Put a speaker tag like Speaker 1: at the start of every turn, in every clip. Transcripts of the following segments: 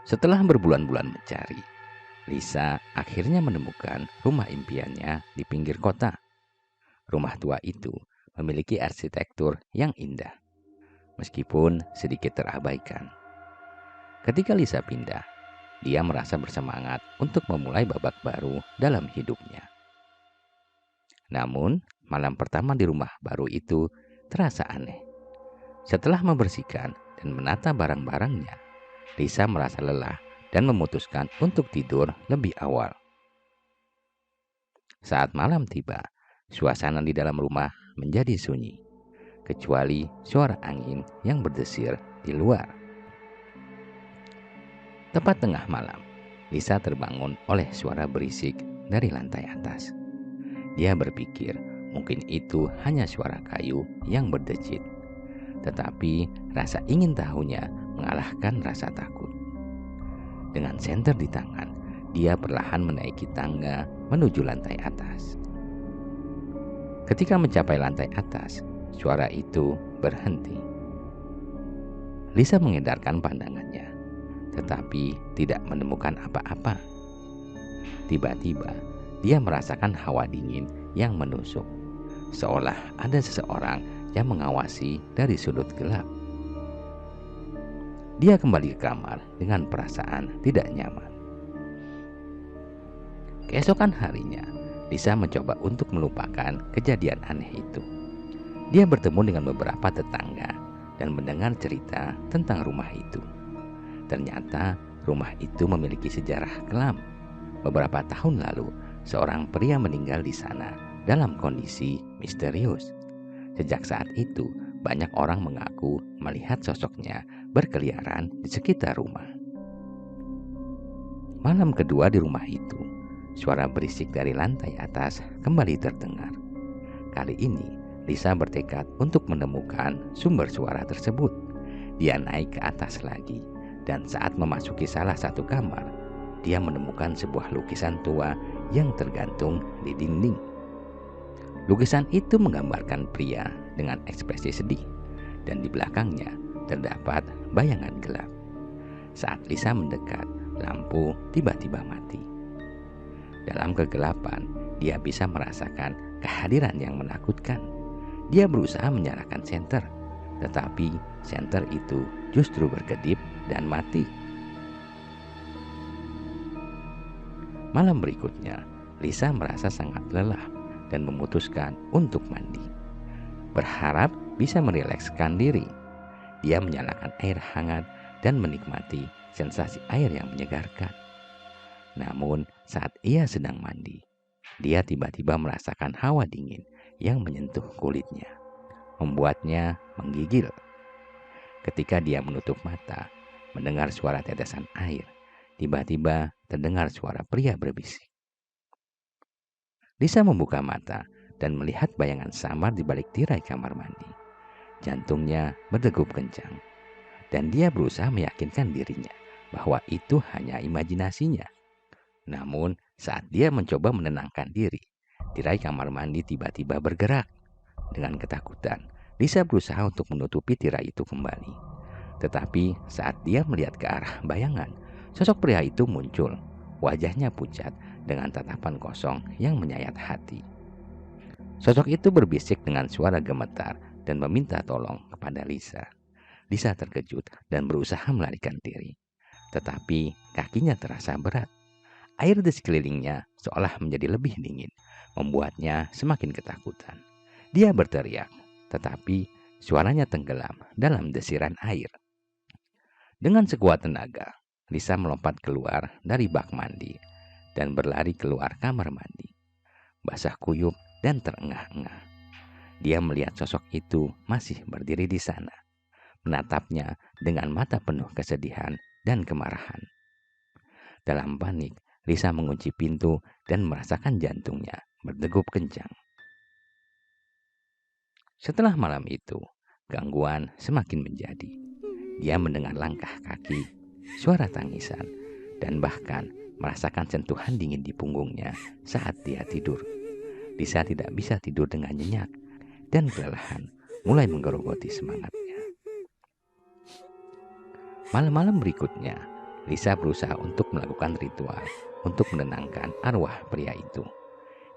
Speaker 1: Setelah berbulan-bulan mencari, Lisa akhirnya menemukan rumah impiannya di pinggir kota. Rumah tua itu memiliki arsitektur yang indah, meskipun sedikit terabaikan. Ketika Lisa pindah, dia merasa bersemangat untuk memulai babak baru dalam hidupnya. Namun, malam pertama di rumah baru itu terasa aneh. Setelah membersihkan dan menata barang-barangnya, Lisa merasa lelah dan memutuskan untuk tidur lebih awal. Saat malam tiba, suasana di dalam rumah menjadi sunyi, kecuali suara angin yang berdesir di luar. Tepat tengah malam, Lisa terbangun oleh suara berisik dari lantai atas. Dia berpikir mungkin itu hanya suara kayu yang berdecit. Tetapi rasa ingin tahunya mengalahkan rasa takut. Dengan senter di tangan, dia perlahan menaiki tangga menuju lantai atas. Ketika mencapai lantai atas, suara itu berhenti. Lisa mengedarkan pandangannya, tetapi tidak menemukan apa-apa. Tiba-tiba, dia merasakan hawa dingin yang menusuk, seolah ada seseorang yang mengawasi dari sudut gelap. Dia kembali ke kamar dengan perasaan tidak nyaman. Keesokan harinya, Lisa mencoba untuk melupakan kejadian aneh itu. Dia bertemu dengan beberapa tetangga dan mendengar cerita tentang rumah itu. Ternyata rumah itu memiliki sejarah kelam. Beberapa tahun lalu, seorang pria meninggal di sana dalam kondisi misterius. Sejak saat itu, banyak orang mengaku melihat sosoknya berkeliaran di sekitar rumah. Malam kedua di rumah itu, suara berisik dari lantai atas kembali terdengar. Kali ini, Lisa bertekad untuk menemukan sumber suara tersebut. Dia naik ke atas lagi, dan saat memasuki salah satu kamar, dia menemukan sebuah lukisan tua yang tergantung di dinding. Lukisan itu menggambarkan pria dengan ekspresi sedih, dan di belakangnya terdapat bayangan gelap. Saat Lisa mendekat, lampu tiba-tiba mati. Dalam kegelapan, dia bisa merasakan kehadiran yang menakutkan. Dia berusaha menyalakan senter, tetapi senter itu justru berkedip dan mati. Malam berikutnya, Lisa merasa sangat lelah dan memutuskan untuk mandi. Berharap bisa merilekskan diri. Dia menyalakan air hangat dan menikmati sensasi air yang menyegarkan. Namun, saat ia sedang mandi, dia tiba-tiba merasakan hawa dingin yang menyentuh kulitnya, membuatnya menggigil. Ketika dia menutup mata, mendengar suara tetesan air, tiba-tiba terdengar suara pria berbisik. Lisa membuka mata dan melihat bayangan samar di balik tirai kamar mandi. Jantungnya berdegup kencang, dan dia berusaha meyakinkan dirinya bahwa itu hanya imajinasinya. Namun, saat dia mencoba menenangkan diri, tirai kamar mandi tiba-tiba bergerak. Dengan ketakutan, Lisa berusaha untuk menutupi tirai itu kembali. Tetapi saat dia melihat ke arah bayangan, sosok pria itu muncul. Wajahnya pucat dengan tatapan kosong yang menyayat hati. Sosok itu berbisik dengan suara gemetar dan meminta tolong kepada Lisa. Lisa terkejut dan berusaha melarikan diri. Tetapi kakinya terasa berat. Air di sekelilingnya seolah menjadi lebih dingin, membuatnya semakin ketakutan. Dia berteriak, tetapi suaranya tenggelam dalam desiran air. Dengan sekuat tenaga, Lisa melompat keluar dari bak mandi dan berlari keluar kamar mandi. Basah kuyup dan terengah-engah. Dia melihat sosok itu masih berdiri di sana, menatapnya dengan mata penuh kesedihan dan kemarahan. Dalam panik, Lisa mengunci pintu dan merasakan jantungnya berdegup kencang. Setelah malam itu, gangguan semakin menjadi. Dia mendengar langkah kaki, suara tangisan, dan bahkan merasakan sentuhan dingin di punggungnya saat dia tidur. Lisa tidak bisa tidur dengan nyenyak, dan kelelahan mulai menggerogoti semangatnya. Malam-malam berikutnya, Lisa berusaha untuk melakukan ritual untuk menenangkan arwah pria itu.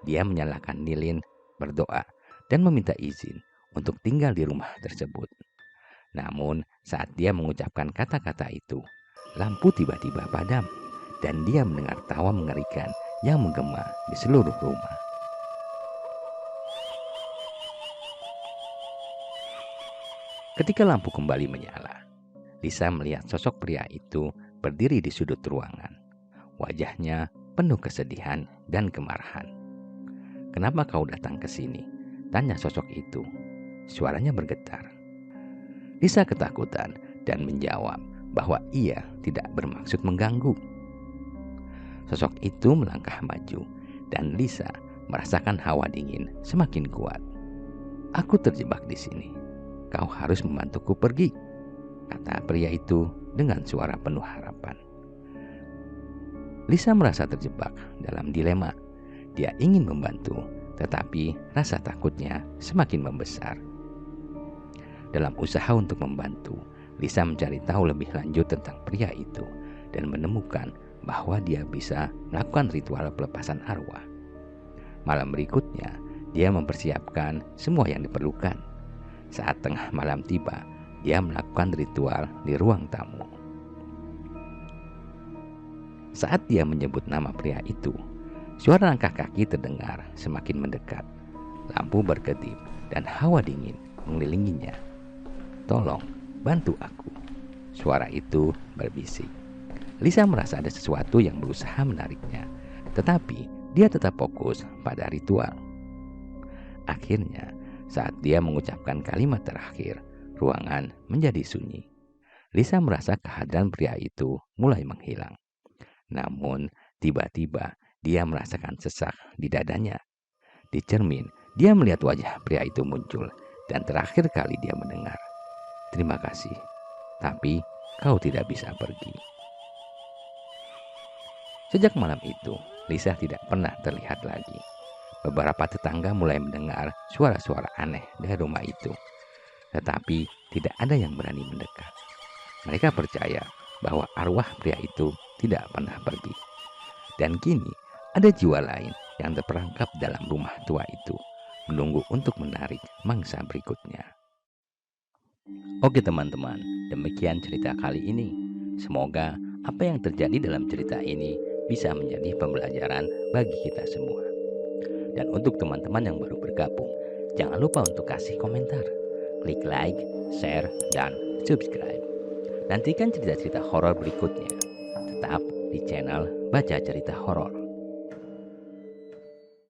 Speaker 1: Dia menyalakan lilin, berdoa, dan meminta izin untuk tinggal di rumah tersebut. Namun, saat dia mengucapkan kata-kata itu, lampu tiba-tiba padam dan dia mendengar tawa mengerikan yang menggema di seluruh rumah. Ketika lampu kembali menyala, Lisa melihat sosok pria itu berdiri di sudut ruangan. Wajahnya penuh kesedihan dan kemarahan. "Kenapa kau datang ke sini?" tanya sosok itu. Suaranya bergetar. Lisa ketakutan dan menjawab bahwa ia tidak bermaksud mengganggu. Sosok itu melangkah maju dan Lisa merasakan hawa dingin semakin kuat. "Aku terjebak di sini. Kau harus membantuku pergi," kata pria itu dengan suara penuh harapan. Lisa merasa terjebak dalam dilema. Dia ingin membantu, tetapi rasa takutnya semakin membesar. Dalam usaha untuk membantu, Lisa mencari tahu lebih lanjut tentang pria itu dan menemukan bahwa dia bisa melakukan ritual pelepasan arwah. Malam berikutnya, dia mempersiapkan semua yang diperlukan. Saat tengah malam tiba, dia melakukan ritual di ruang tamu. Saat dia menyebut nama pria itu, suara langkah kaki terdengar semakin mendekat. Lampu berkedip dan hawa dingin mengelilinginya. "Tolong, bantu aku," suara itu berbisik. Lisa merasa ada sesuatu yang berusaha menariknya, tetapi dia tetap fokus pada ritual. Akhirnya, saat dia mengucapkan kalimat terakhir, ruangan menjadi sunyi. Lisa merasa kehadiran pria itu mulai menghilang. Namun, tiba-tiba dia merasakan sesak di dadanya. Di cermin, dia melihat wajah pria itu muncul dan terakhir kali dia mendengar, "Terima kasih, tapi kau tidak bisa pergi." Sejak malam itu, Lisa tidak pernah terlihat lagi. Beberapa tetangga mulai mendengar suara-suara aneh dari rumah itu, tetapi tidak ada yang berani mendekat. Mereka percaya bahwa arwah pria itu tidak pernah pergi. Dan kini ada jiwa lain yang terperangkap dalam rumah tua itu, menunggu untuk menarik mangsa berikutnya. Oke teman-teman, demikian cerita kali ini. Semoga apa yang terjadi dalam cerita ini bisa menjadi pembelajaran bagi kita semua. Dan untuk teman-teman yang baru bergabung, jangan lupa untuk kasih komentar, klik like, share, dan subscribe. Nantikan cerita-cerita horor berikutnya. Tetap di channel Baca Cerita Horor.